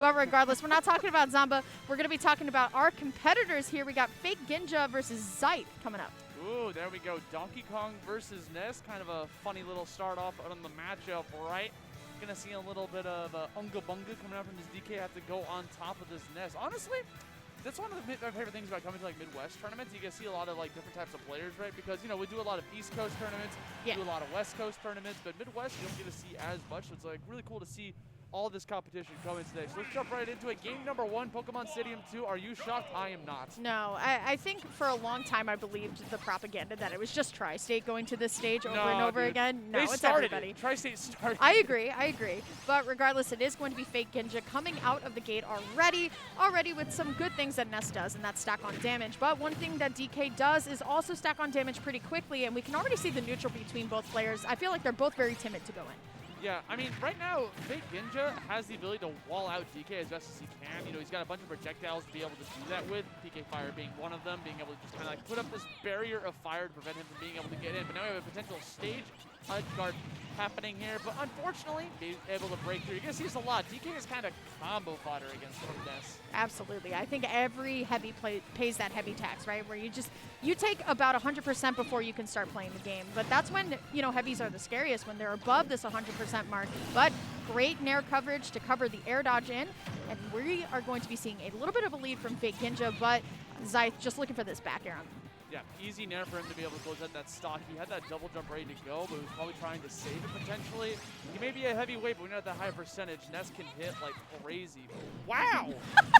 But regardless, we're not talking about Zamba. We're going to be talking about our competitors here. We got FakeGinja versus Zyth coming up. Ooh, there we go. Donkey Kong versus Ness. Kind of a funny little start off on the matchup, right? Gonna see a little bit of Unga Bunga coming out from this DK. Have to go on top of this Ness. Honestly, that's one of my favorite things about coming to like Midwest tournaments. You can see a lot of like different types of players, right? Because, you know, we do a lot of East Coast tournaments, we do a lot of West Coast tournaments, but Midwest you don't get to see as much. So it's like really cool to see all this competition coming today. So let's jump right into it. Game number 1, Pokemon Stadium 2. Are you shocked? I am not. No, I think for a long time I believed the propaganda that it was just Tri-State going to this stage over and over again. No, it's everybody. Tri-State started. I agree. But regardless, it is going to be FakeGinja coming out of the gate already with some good things that Ness does, and that's stack on damage. But one thing that DK does is also stack on damage pretty quickly, and we can already see the neutral between both players. I feel like they're both very timid to go in. Yeah, I mean, right now, FakeGinja has the ability to wall out DK as best as he can. You know, he's got a bunch of projectiles to be able to do that with, PK Fire being one of them, being able to just kind of like put up this barrier of fire to prevent him from being able to get in. But now we have a potential stage edge guard happening here, but unfortunately, being able to break through. You're going to see this a lot. DK is kind of combo fodder against Ness. Absolutely. I think every heavy pays that heavy tax, right? Where you take about 100% before you can start playing the game. But that's when, you know, heavies are the scariest, when they're above this 100% mark. But great nair coverage to cover the air dodge in. And we are going to be seeing a little bit of a lead from FakeGinja, but Zyth just looking for this back air on. Yeah, easy nair for him to be able to close out that stock. He had that double jump ready to go, but he was probably trying to save it potentially. He may be a heavyweight, but we're not at that high percentage. Ness can hit like crazy. Wow!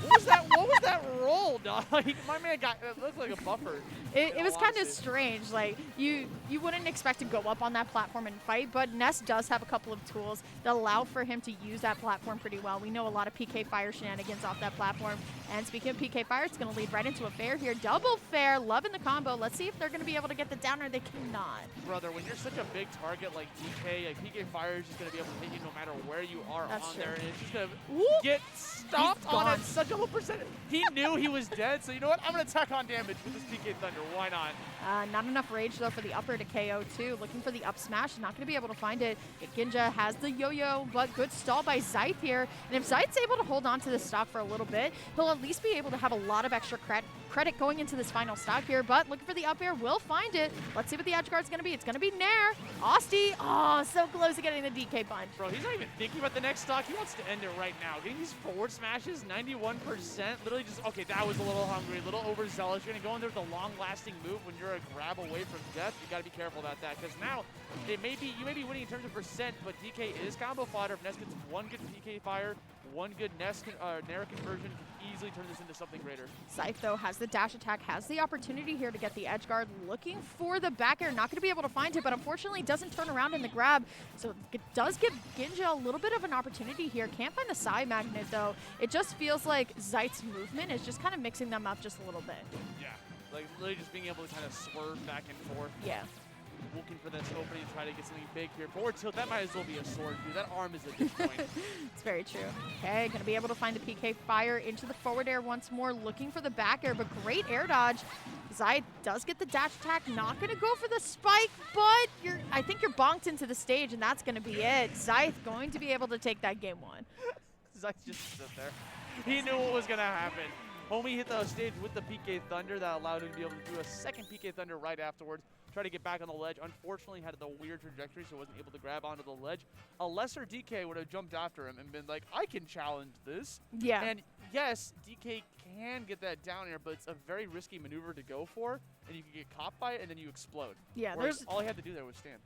What was that roll, dog? My man it looked like a buffer. It was kind of strange. Like, you wouldn't expect to go up on that platform and fight, but Ness does have a couple of tools that allow for him to use that platform pretty well. We know a lot of PK Fire shenanigans off that platform. And speaking of PK Fire, it's going to lead right into a fair here. Double fair, loving the combo. Let's see if they're going to be able to get the downer. They cannot. Brother, when you're such a big target like DK, like PK Fire is just going to be able to hit you no matter where you are there. And it's just going to get stopped on at such a low percentage. He knew he was dead, so you know what? I'm going to tack on damage with this PK Thunder. Why not? Not enough rage, though, for the upper to KO, too. Looking for the up smash. Not going to be able to find it. Ginja has the yo-yo, but good stall by Zyth here. And if Zyth's able to hold on to this stock for a little bit, he'll at least be able to have a lot of extra credit going into this final stock here. But looking for the up air, will find it. Let's see what the edge guard's going to be. It's going to be Nair. Austie, oh, so close to getting the DK punch. Bro, he's not even thinking about the next stock. He wants to end it right now. Getting these forward smashes, 91%. Literally just, okay, that was a little hungry, a little overzealous. You're going to go in there with a long-lasting move when you're a grab away from death. You got to be careful about that, because now you may be winning in terms of percent, but DK is combo fodder. If Ness gets one good PK Fire, one good Nair conversion, can easily turn this into something greater. Zyth, though, has the dash attack, has the opportunity here to get the edge guard, looking for the back air, not going to be able to find it, but unfortunately doesn't turn around in the grab, so it does give Ginja a little bit of an opportunity here. Can't find the side magnet, though. It just feels like Zyth's movement is just kind of mixing them up just a little bit. Yeah, like literally just being able to kind of swerve back and forth. Yeah. Looking for this opening to try to get something big here. Forward tilt, that might as well be a sword, dude. That arm is a good point. It's very true. Okay, going to be able to find the PK Fire into the forward air once more, looking for the back air, but great air dodge. Zyth does get the dash attack, not going to go for the spike, but I think you're bonked into the stage, and that's going to be it. Zyth going to be able to take that game 1. Zyth just stood there. He knew what was going to happen. Homie hit the stage with the PK Thunder that allowed him to be able to do a second PK Thunder right afterwards. Try to get back on the ledge. Unfortunately, had the weird trajectory, so wasn't able to grab onto the ledge. A lesser DK would have jumped after him and been like, I can challenge this. Yeah. And yes, DK can get that down air, but it's a very risky maneuver to go for, and you can get caught by it, and then you explode. Yeah, all he had to do there was stand.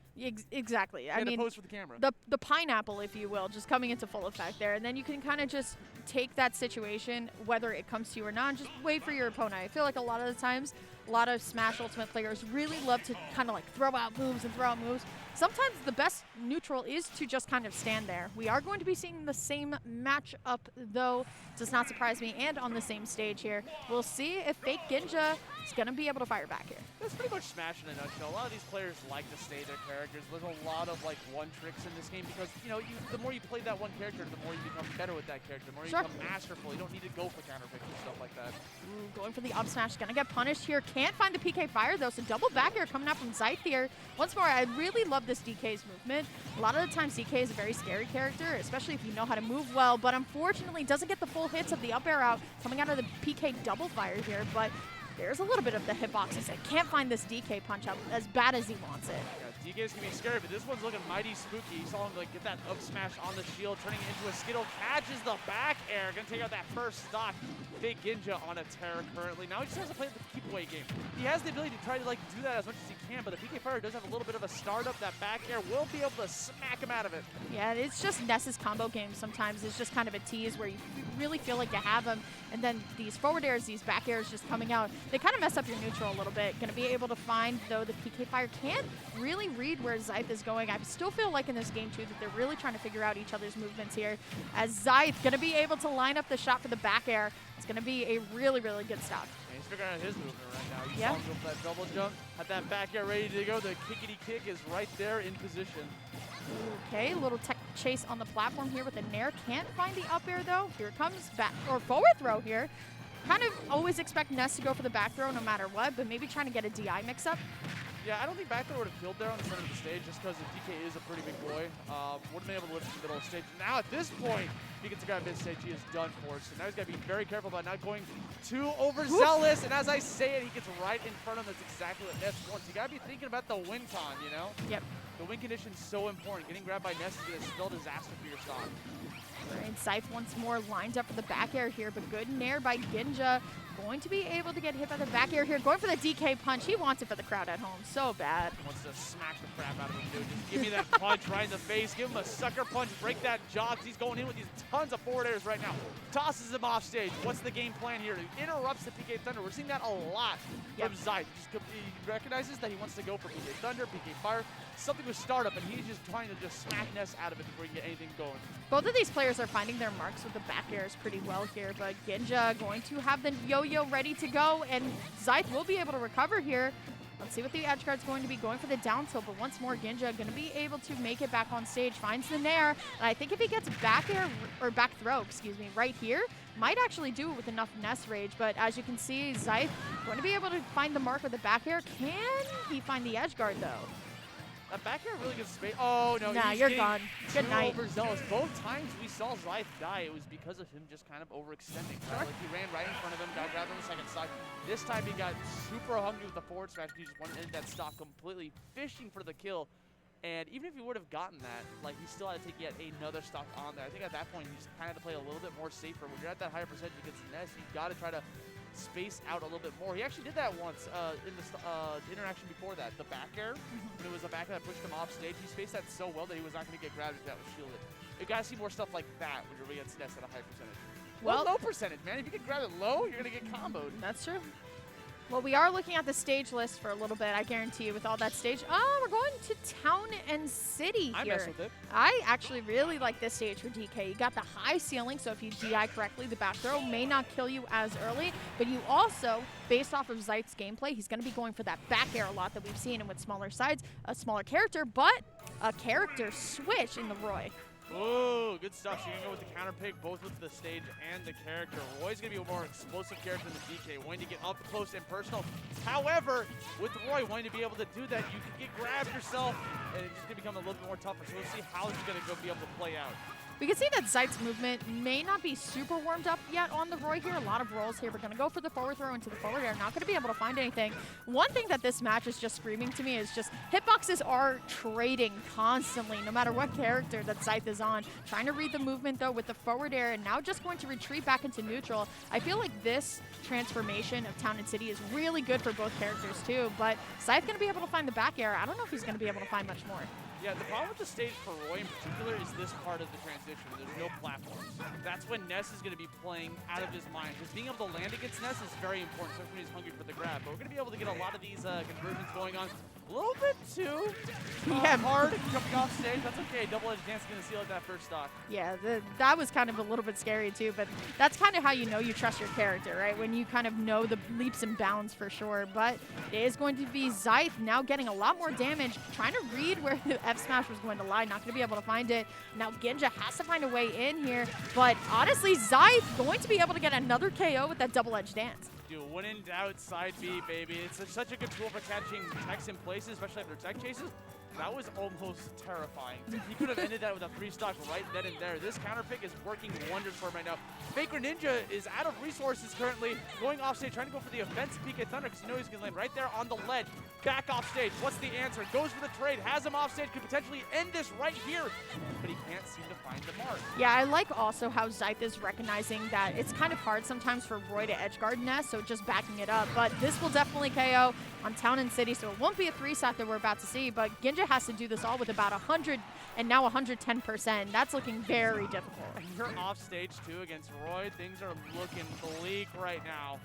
Exactly. I mean, pose for the camera. The pineapple, if you will, just coming into full effect there, and then you can kind of just take that situation, whether it comes to you or not, and just wait for your opponent. I feel like a lot of the times, a lot of Smash Ultimate players really love to kind of like throw out moves and throw out moves. Sometimes the best neutral is to just kind of stand there. We are going to be seeing the same matchup, though. Does not surprise me, and on the same stage here. We'll see if FakeGinja is going to be able to fire back here. That's pretty much Smash in a nutshell. A lot of these players like to stay their characters. There's a lot of like one tricks in this game because, you know, the more you play that one character, the more you become better with that character, the more you become masterful. You don't need to go for counter picks and stuff like that. Ooh, going for the up smash, going to get punished here. Can't find the PK Fire, though, so double back air coming out from Zyth here. Once more, I really love love this DK's movement. A lot of the times DK is a very scary character, especially if you know how to move well, but unfortunately doesn't get the full hits of the up air out coming out of the PK double fire here, but there's a little bit of the hitboxes that can't find this DK punch up as bad as he wants it. Yeah, DK's gonna be scary, but this one's looking mighty spooky. You saw him like get that up smash on the shield, turning it into a Skittle, catches the back air, gonna take out that first stock. FakeGinja on a tear currently. Now he just has to play the keep away game. He has the ability to try to like do that as much as he can, but the PK Fire does have a little bit of a startup. That back air will be able to smack him out of it. Yeah, it's just Ness's combo game sometimes. It's just kind of a tease where you really feel like you have him, and then these forward airs, these back airs just coming out, they kind of mess up your neutral a little bit. Going to be able to find, though, the PK Fire can't really read where Zyth is going. I still feel like in this game, too, that they're really trying to figure out each other's movements here, as Zyth going to be able to line up the shot for the back air. It's going to be a really, really good stop. And he's figuring out his movement right now. You Yeah. saw him go for that double jump, had that back air ready to go. The kickity kick is right there in position. Okay, a little tech chase on the platform here with the Nair. Can't find the up air, though. Here it comes, back or forward throw here. Kind of always expect Ness to go for the back throw no matter what, but maybe trying to get a DI mix-up. Yeah, I don't think back throw would have killed there on the front of the stage just because the DK is a pretty big boy. Would have been able to lift the middle of the stage. Now at this point, if he gets to grab mid-stage, he is done for. So now he's got to be very careful about not going too overzealous. And as I say it, he gets right in front of him. That's exactly what Ness wants. You got to be thinking about the win con, you know? Yep. The win condition is so important. Getting grabbed by Ness is going to spell disaster for your stock. And Zyth once more lined up for the back air here, but good Nair by Ginja. Going to be able to get hit by the back air here. Going for the DK punch. He wants it for the crowd at home so bad. Wants to smack the crap out of him, dude. Just give me that punch right in the face. Give him a sucker punch. Break that jaw. He's going in with these tons of forward airs right now. Tosses him off stage. What's the game plan here? He interrupts the PK Thunder. We're seeing that a lot from Zyth. He recognizes that he wants to go for PK Thunder, PK Fire, something with startup, and he's just trying to just smack Ness out of it before he can get anything going. Both of these players are finding their marks with the back airs pretty well here, but Ginja going to have the yo-yo ready to go, and Zyth will be able to recover here. Let's see what the edge guard's going to be going for the down tilt, but once more Ginja going to be able to make it back on stage, finds the Nair, and I think if he gets back air, or back throw, excuse me, right here, might actually do it with enough Ness rage, but as you can see, Zyth going to be able to find the mark with the back air. Can he find the edge guard, though? That back air really good space. Oh, no. Nah, he's you're getting gone. Good night. overzealous. Both times we saw Zyth die, it was because of him just kind of overextending. Right? Like he ran right in front of him, got grabbed on the second side. This time he got super hungry with the forward smash. He just wanted to end that stock completely, fishing for the kill. And even if he would have gotten that, like he still had to take yet another stock on there. I think at that point, he's kind of had to play a little bit more safer. When you're at that higher percentage against Ness, you've got to try to space out a little bit more. He actually did that once in the interaction before that. The back air, when it was a back air that pushed him off stage, he spaced that so well that he was not going to get grabbed if that was shielded. You got to see more stuff like that when you're against Ness at a high percentage. Well, low percentage, man. If you can grab it low, you're going to get comboed. That's true. Well, we are looking at the stage list for a little bit, I guarantee you, with all that stage. Oh, we're going to Town and City here. I mess with it. I actually really like this stage for DK. You got the high ceiling, so if you DI correctly, the back throw may not kill you as early, but you also, based off of Zyth's gameplay, he's going to be going for that back air a lot that we've seen, and with smaller sides, a smaller character, but a character switch in the Roy. Oh, good stuff. So you're going to go with the counter pick, both with the stage and the character. Roy's going to be a more explosive character than the DK, wanting to get up close and personal. However, with Roy wanting to be able to do that, you can get grabbed yourself, and it's just going to become a little bit more tougher. So we'll see how he's going to go be able to play out. We can see that Zyth's movement may not be super warmed up yet on the Roy here. A lot of rolls here. We're going to go for the forward throw into the forward air. Not going to be able to find anything. One thing that this match is just screaming to me is just hitboxes are trading constantly, no matter what character that Zyth is on. Trying to read the movement, though, with the forward air, and now just going to retreat back into neutral. I feel like this transformation of Town and City is really good for both characters, too. But Zyth going to be able to find the back air. I don't know if he's going to be able to find much more. Yeah, the problem with the stage for Roy in particular is this part of the transition. There's no platforms. That's when Ness is going to be playing out of his mind. Because being able to land against Ness is very important, especially when he's hungry for the grab. But we're going to be able to get a lot of these conversions going on. A little bit too hard jumping off stage. That's okay. Double Edge Dance is going to seal out that first stock. Yeah, that was kind of a little bit scary too, but that's kind of how you know you trust your character, right? When you kind of know the leaps and bounds for sure. But it is going to be Zyth now getting a lot more damage, trying to read where the F smash was going to lie, not going to be able to find it. Now Ginja has to find a way in here, but honestly, Zyth going to be able to get another KO with that double edge dance. Dude, when in doubt, side B, baby. It's such a good tool for catching techs in places, especially after tech chases. That was almost terrifying. He could have ended that with a 3-stock right then and there. This counter pick is working wonders for him right now. FakeGinja is out of resources currently, going off stage, trying to go for the offensive PK Thunder because you know he's going to land right there on the ledge. Back off stage. What's the answer? Goes for the trade, has him off stage, could potentially end this right here, but he can't seem to find the mark. Yeah, I like also how Zyth is recognizing that it's kind of hard sometimes for Roy to edgeguard Ness, so just backing it up. But this will definitely KO on Town and City, so it won't be a 3-set that we're about to see, but Ginja has to do this all with about 100 and now 110%. That's looking very difficult. And you're off stage too against Roy. Things are looking bleak right now.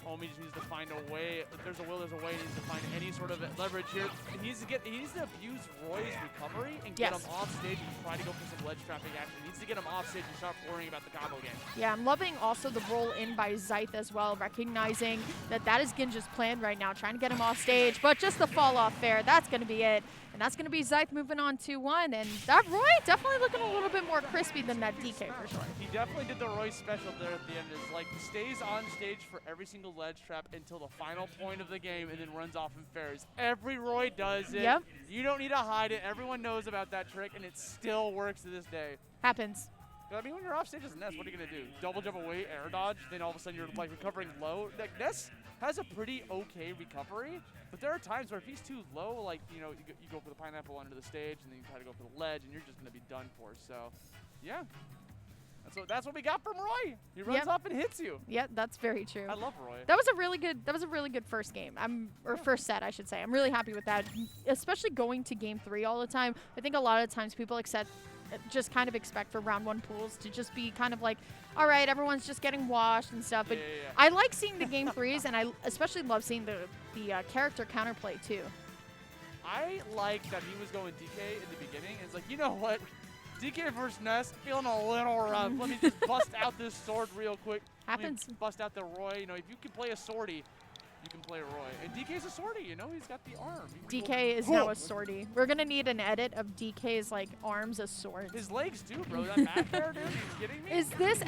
Homie just needs to find a way. If there's a will, there's a way. He needs to find any sort of leverage here. He needs to abuse Roy's recovery and get him off stage and try to go for some ledge trapping action. He needs to get him off stage and start worrying about the combo game. Yeah, I'm loving also the roll in by Zyth as well, recognizing that that is Ginja's plan right now, trying to get him off stage, but just the fall off fair, that's going to be it. And that's going to be Zyth moving on 2-1. And that Roy definitely looking a little bit more crispy than that DK for sure. He definitely did the Roy special there at the end. It's like stays on stage for every single ledge trap until the final point of the game and then runs off in fairs. Every Roy does it. Yep. You don't need to hide it. Everyone knows about that trick, and it still works to this day. Happens. I mean, when you're off stage as Ness, what are you going to do? Double jump away, air dodge, then all of a sudden you're like recovering low? Like, Ness has a pretty okay recovery, but there are times where if he's too low, like, you know, you go for the pineapple under the stage and then you try to go for the ledge and you're just going to be done for. So, yeah. That's what we got from Roy. He runs off and hits you. Yeah, that's very true. I love Roy. That was a really good first game. First set, I should say. I'm really happy with that, especially going to game 3 all the time. I think a lot of times people just kind of expect for round 1 pools to just be kind of like, all right, everyone's just getting washed and stuff. But I like seeing the game 3s, and I especially love seeing the character counterplay too. I like that he was going DK in the beginning. And it's like, you know what? DK versus Ness, feeling a little rough. Let me just bust out this sword real quick. Happens. Bust out the Roy. You know, if you can play a swordy, you can play Roy. And DK's a swordy, you know? He's got the arm. DK is now a swordy. We're going to need an edit of DK's, like, arms as swords. His legs, too, bro. That back there, dude. Are you kidding me? Is this